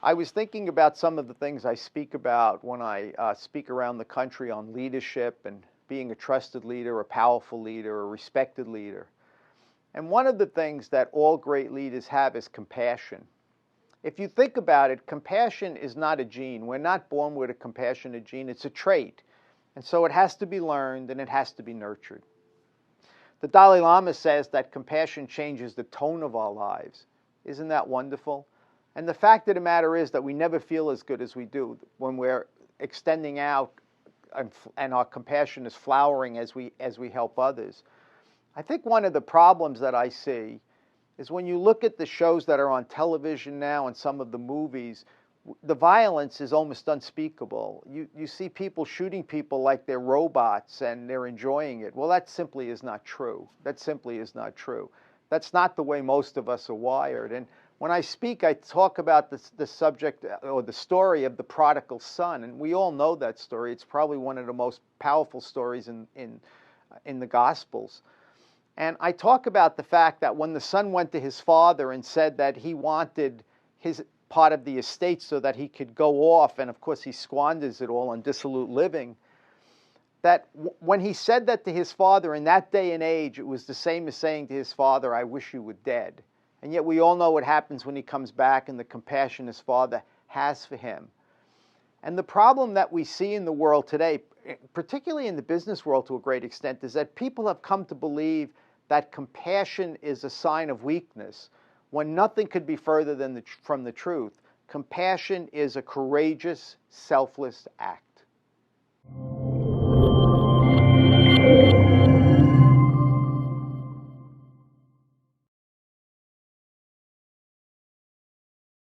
I was thinking about some of the things I speak about when I speak around the country on leadership and being a trusted leader, a powerful leader, a respected leader. And one of the things that all great leaders have is compassion. If you think about it, compassion is not a gene. We're not born with a compassionate gene. It's a trait. And so it has to be learned and it has to be nurtured. The Dalai Lama says that compassion changes the tone of our lives. Isn't that wonderful? And the fact of the matter is that we never feel as good as we do when we're extending out and our compassion is flowering as we help others. I think one of the problems that I see is when you look at the shows that are on television now and some of the movies, the violence is almost unspeakable. You see people shooting people like they're robots and they're enjoying it. Well, that simply is not true. That simply is not true. That's not the way most of us are wired. And when I speak, I talk about the subject or the story of the prodigal son, and we all know that story. It's probably one of the most powerful stories in the Gospels. And I talk about the fact that when the son went to his father and said that he wanted his part of the estate so that he could go off, and of course he squanders it all on dissolute living, that when he said that to his father in that day and age, it was the same as saying to his father, "I wish you were dead." And yet we all know what happens when he comes back and the compassion his father has for him. And the problem that we see in the world today, particularly in the business world to a great extent, is that people have come to believe that compassion is a sign of weakness, when nothing could be further from the truth. Compassion is a courageous, selfless act.